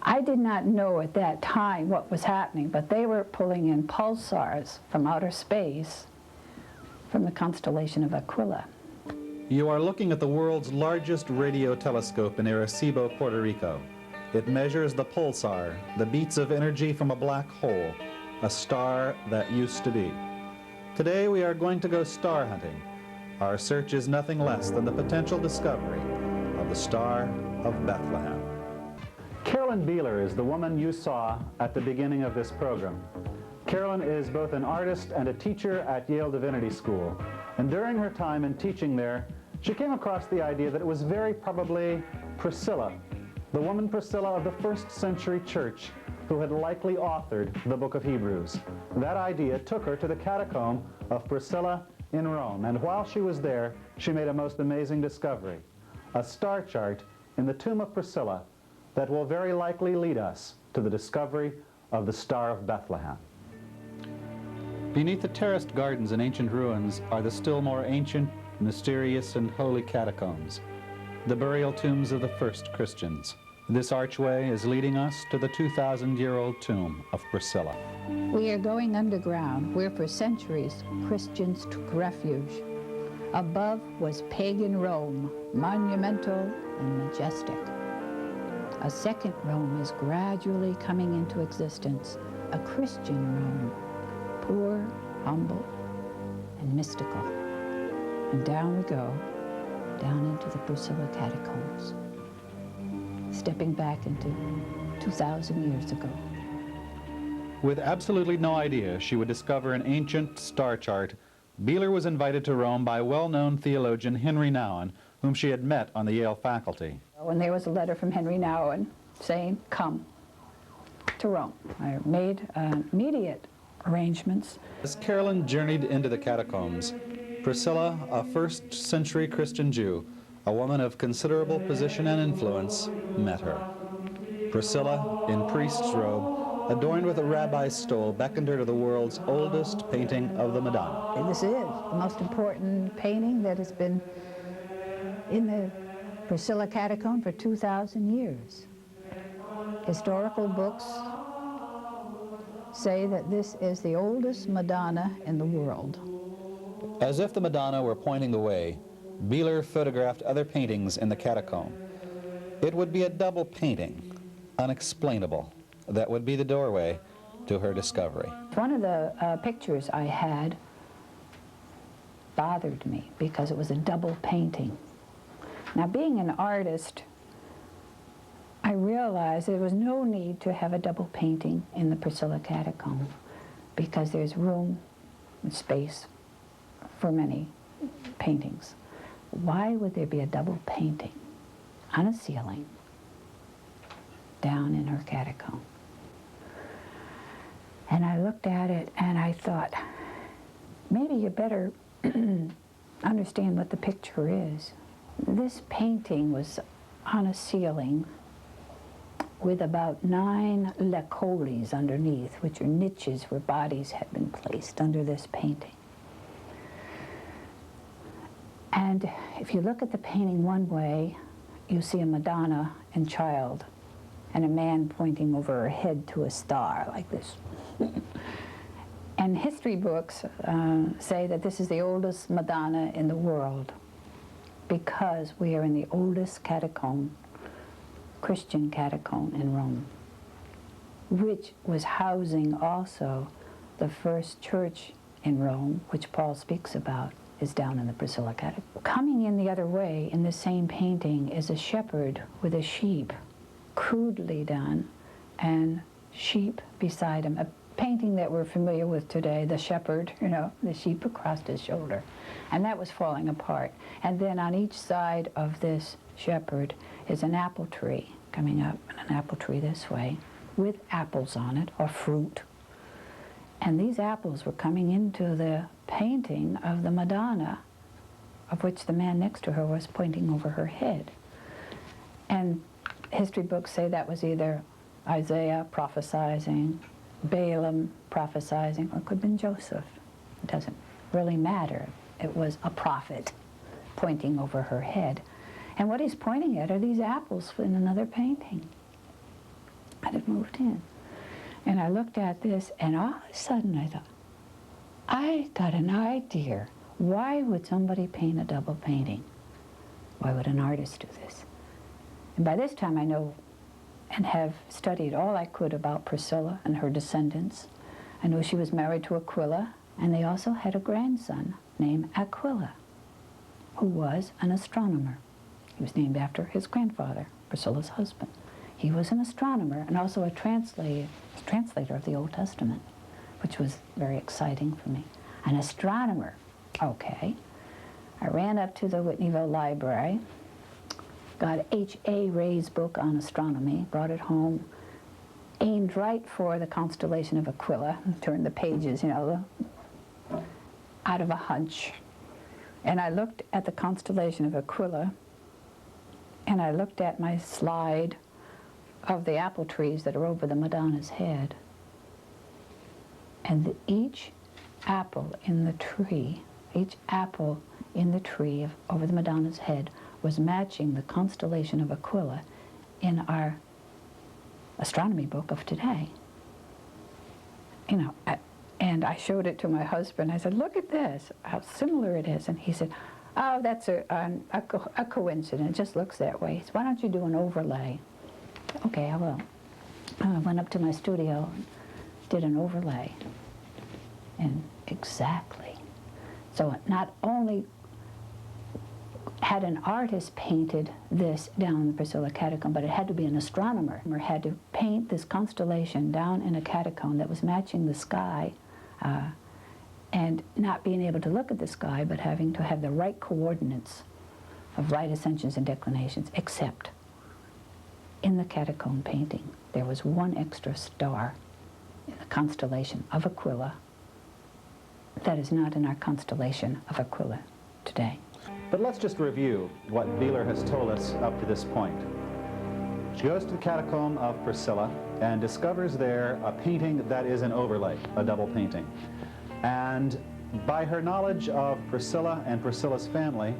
I did not know at that time what was happening, but they were pulling in pulsars from outer space from the constellation of Aquila. You are looking at the world's largest radio telescope in Arecibo, Puerto Rico. It measures the pulsar, the beats of energy from a black hole, a star that used to be. Today we are going to go star hunting. Our search is nothing less than the potential discovery of the Star of Bethlehem. Carolyn Beehler is the woman you saw at the beginning of this program. Carolyn is both an artist and a teacher at Yale Divinity School. And during her time in teaching there, she came across the idea that it was very probably Priscilla, the woman Priscilla of the first century church, who had likely authored the book of Hebrews. That idea took her to the catacomb of Priscilla in Rome, and while she was there, she made a most amazing discovery, a star chart in the tomb of Priscilla that will very likely lead us to the discovery of the Star of Bethlehem. Beneath the terraced gardens and ancient ruins are the still more ancient, mysterious, and holy catacombs, the burial tombs of the first Christians. This archway is leading us to the 2,000-year-old tomb of Priscilla. We are going underground, where for centuries Christians took refuge. Above was pagan Rome, monumental and majestic. A second Rome is gradually coming into existence, a Christian Rome, poor, humble, and mystical. And down we go, down into the Priscilla catacombs, stepping back into 2,000 years ago. With absolutely no idea she would discover an ancient star chart, Beehler was invited to Rome by well-known theologian Henry Nouwen, whom she had met on the Yale faculty. When there was a letter from Henry Nouwen saying, come to Rome, I made immediate arrangements. As Carolyn journeyed into the catacombs, Priscilla, a first-century Christian Jew, a woman of considerable position and influence, met her. Priscilla, in priest's robe, adorned with a rabbi's stole, beckoned her to the world's oldest painting of the Madonna. This is the most important painting that has been in the Priscilla catacomb for 2,000 years. Historical books say that this is the oldest Madonna in the world. As if the Madonna were pointing the way, Beehler photographed other paintings in the catacomb. It would be a double painting, unexplainable, that would be the doorway to her discovery. One of the pictures I had bothered me because it was a double painting. Now, being an artist, I realized there was no need to have a double painting in the Priscilla catacomb because there's room and space for many paintings. Why would there be a double painting on a ceiling down in her catacomb? And I looked at it and I thought, maybe you better understand what the picture is. This painting was on a ceiling with about 9 lecoles underneath, which are niches where bodies had been placed under this painting. And if you look at the painting one way, you see a Madonna and child, and a man pointing over her head to a star like this. And history books say that this is the oldest Madonna in the world because we are in the oldest catacomb, Christian catacomb in Rome, which was housing also the first church in Rome, which Paul speaks about, is down in the Priscilla catacomb. Coming in the other way in the same painting is a shepherd with a sheep, crudely done, and sheep beside him. A painting that we're familiar with today, the shepherd, you know, the sheep across his shoulder. And that was falling apart. And then on each side of this shepherd is an apple tree coming up, and an apple tree this way, with apples on it, or fruit. And these apples were coming into the painting of the Madonna, of which the man next to her was pointing over her head. And history books say that was either Isaiah prophesizing, Balaam prophesizing, or it could have been Joseph. It doesn't really matter. It was a prophet pointing over her head. And what he's pointing at are these apples in another painting. I had moved in. And I looked at this, and all of a sudden I thought, I got an idea. Why would somebody paint a double painting? Why would an artist do this? And by this time I know and have studied all I could about Priscilla and her descendants. I know she was married to Aquila, and they also had a grandson named Aquila, who was an astronomer. He was named after his grandfather, Priscilla's husband. He was an astronomer and also a translator of the Old Testament, which was very exciting for me. An astronomer, okay. I ran up to the Whitneyville Library, got H.A. Ray's book on astronomy, brought it home, aimed right for the constellation of Aquila, turned the pages, you know, out of a hunch. And I looked at the constellation of Aquila, and I looked at my slide of the apple trees that are over the Madonna's head. And each apple in the tree over the Madonna's head was matching the constellation of Aquila in our astronomy book of today. You know, and I showed it to my husband. I said, look at this, how similar it is. And he said, oh, that's a coincidence. It just looks that way. He said, why don't you do an overlay? Okay, I will. I went up to my studio and did an overlay. And exactly. So not only had an artist painted this down in the Priscilla catacomb, but it had to be an astronomer who had to paint this constellation down in a catacomb that was matching the sky, and not being able to look at the sky, but having to have the right coordinates of right ascensions and declinations, except in the catacomb painting, there was one extra star in the constellation of Aquila that is not in our constellation of Aquila today. But let's just review what Beehler has told us up to this point. She goes to the catacomb of Priscilla and discovers there a painting that is an overlay, a double painting. And by her knowledge of Priscilla and Priscilla's family,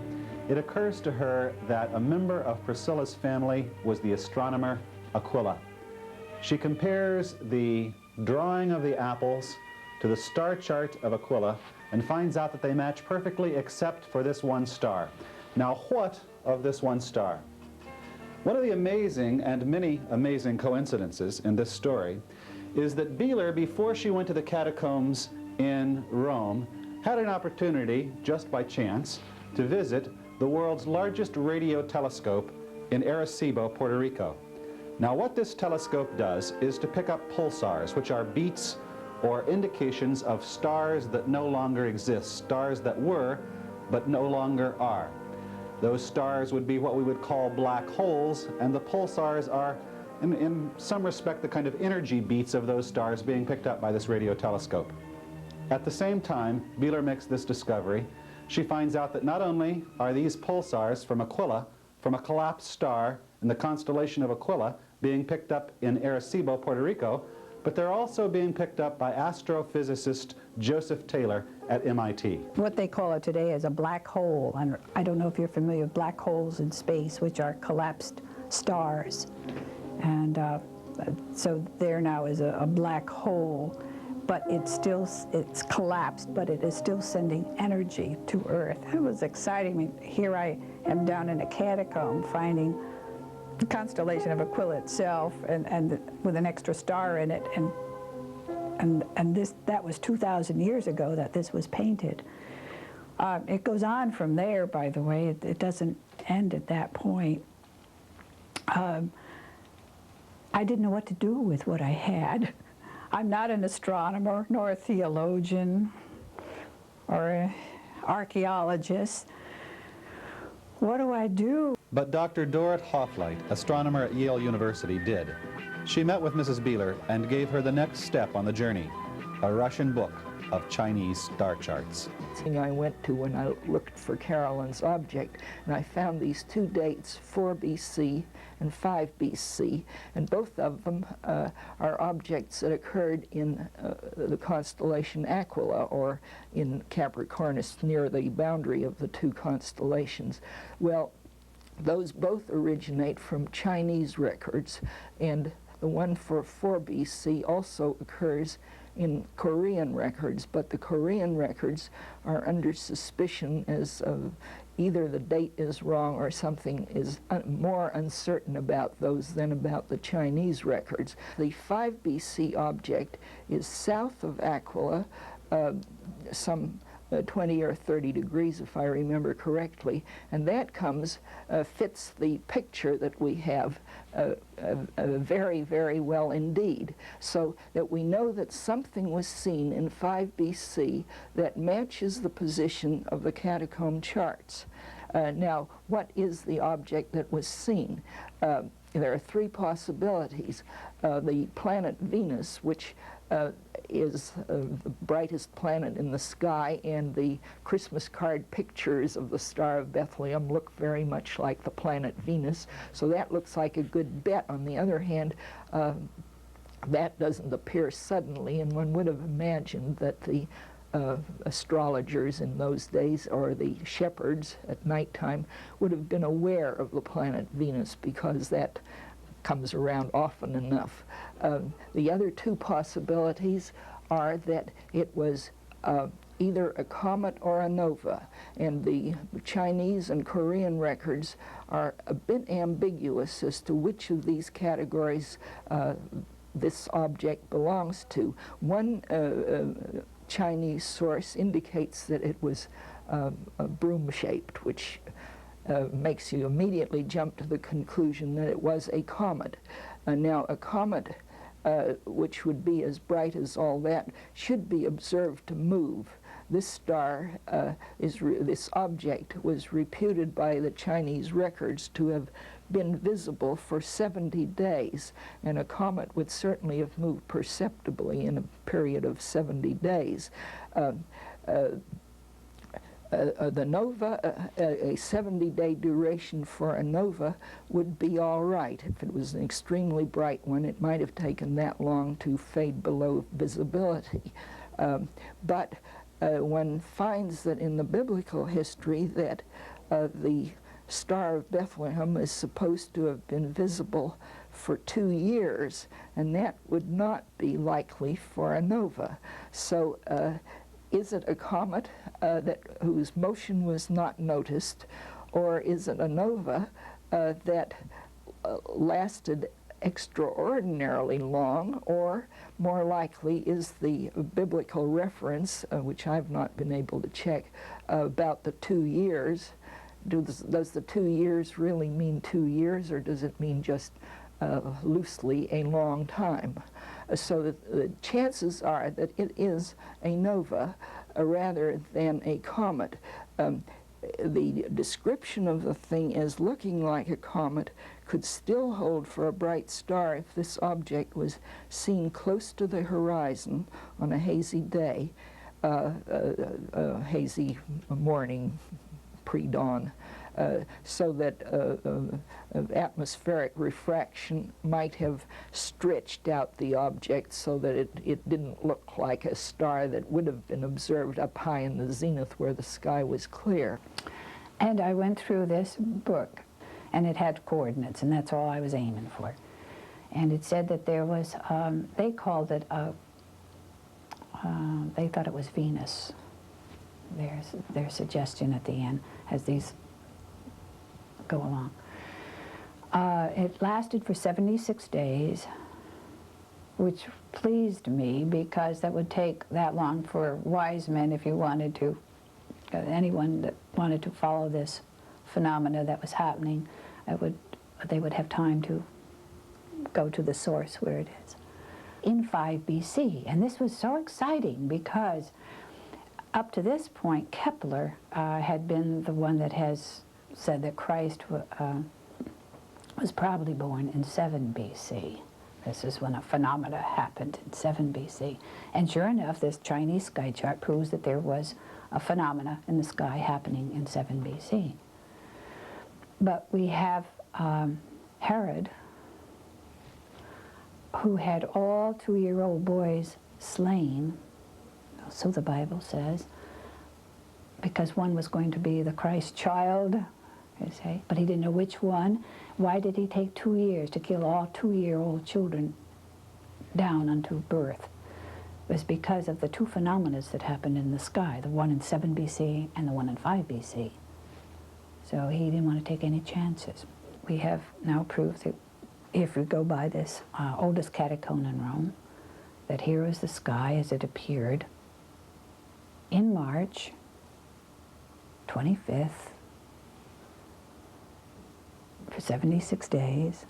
it occurs to her that a member of Priscilla's family was the astronomer Aquila. She compares the drawing of the apples to the star chart of Aquila and finds out that they match perfectly except for this one star. Now, what of this one star? One of the amazing and many amazing coincidences in this story is that Beehler, before she went to the catacombs in Rome, had an opportunity, just by chance, to visit the world's largest radio telescope in Arecibo, Puerto Rico. Now, what this telescope does is to pick up pulsars, which are beats or indications of stars that no longer exist, stars that were but no longer are. Those stars would be what we would call black holes, and the pulsars are, in some respect, the kind of energy beats of those stars being picked up by this radio telescope. At the same time, Beehler makes this discovery. She finds out that not only are these pulsars from Aquila, from a collapsed star in the constellation of Aquila, being picked up in Arecibo, Puerto Rico, but they're also being picked up by astrophysicist Joseph Taylor at MIT. What they call it today is a black hole, and I don't know if you're familiar with black holes in space, which are collapsed stars. And so there now is a black hole, but it's collapsed, but it is still sending energy to Earth. It was exciting. I mean, here I am down in a catacomb finding the constellation of Aquila itself, and with an extra star in it, and that was 2,000 years ago that this was painted. It goes on from there, by the way. It doesn't end at that point. I didn't know what to do with what I had. I'm not an astronomer, nor a theologian, or an archaeologist. What do I do? But Dr. Dorrit Hoffleit, astronomer at Yale University, did. She met with Mrs. Beehler and gave her the next step on the journey, a Russian book of Chinese star charts. I went to when I looked for Carolyn's object, and I found these two dates, 4 BC and 5 BC, and both of them are objects that occurred in the constellation Aquila, or in Capricornus, near the boundary of the two constellations. Well, those both originate from Chinese records, and the one for 4 BC also occurs in Korean records, but the Korean records are under suspicion as either the date is wrong or something is more uncertain about those than about the Chinese records. The 5 BC object is south of Aquila, some 20 or 30 degrees, if I remember correctly, and that fits the picture that we have very, very well indeed, so that we know that something was seen in 5 BC that matches the position of the catacomb charts. Now, what is the object that was seen? There are 3 possibilities. The planet Venus, which is the brightest planet in the sky, and the Christmas card pictures of the Star of Bethlehem look very much like the planet Venus, so that looks like a good bet. On the other hand, that doesn't appear suddenly, and one would have imagined that the astrologers in those days, or the shepherds at nighttime, would have been aware of the planet Venus, because that comes around often enough. The other 2 possibilities are that it was either a comet or a nova, and the Chinese and Korean records are a bit ambiguous as to which of these categories this object belongs to. One Chinese source indicates that it was broom-shaped, which makes you immediately jump to the conclusion that it was a comet. Now, a comet, which would be as bright as all that, should be observed to move. This star, this object, was reputed by the Chinese records to have been visible for 70 days, and a comet would certainly have moved perceptibly in a period of 70 days. The nova, a 70-day duration for a nova would be all right. If it was an extremely bright one, it might have taken that long to fade below visibility. But one finds that in the biblical history that the Star of Bethlehem is supposed to have been visible for 2 years, and that would not be likely for a nova. So is it a comet whose motion was not noticed, or is it a nova that lasted extraordinarily long, or more likely is the biblical reference, which I've not been able to check, about the 2 years? Does the 2 years really mean 2 years, or does it mean just loosely a long time? So the chances are that it is a nova rather than a comet. The description of the thing as looking like a comet could still hold for a bright star if this object was seen close to the horizon on a hazy day, a hazy morning, pre-dawn, so that atmospheric refraction might have stretched out the object so that it didn't look like a star that would have been observed up high in the zenith where the sky was clear. And I went through this book, and it had coordinates, and that's all I was aiming for. And it said that there was, they called it they thought it was Venus. Their suggestion at the end as these go along. It lasted for 76 days, which pleased me because that would take that long for wise men, if you wanted to, anyone that wanted to follow this phenomena that was happening, they would have time to go to the source where it is. In 5 BC, and this was so exciting because up to this point, Kepler had been the one that has said that Christ was probably born in 7 BC. This is when a phenomena happened in 7 BC. And sure enough, this Chinese sky chart proves that there was a phenomena in the sky happening in 7 BC. But we have Herod, who had all 2-year-old boys slain, so the Bible says, because one was going to be the Christ child, you see. But he didn't know which one. Why did he take 2 years to kill all 2-year-old children down unto birth? It was because of the two phenomena that happened in the sky, the one in 7 BC and the one in 5 BC. So he didn't want to take any chances. We have now proof that if we go by this oldest catacomb in Rome, that here is the sky as it appeared in March 25th for 76 days,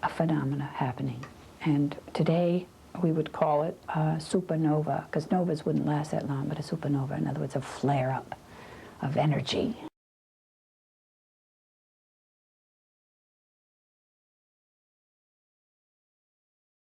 a phenomena happening. And today we would call it a supernova, because novas wouldn't last that long, but a supernova, in other words, a flare-up of energy.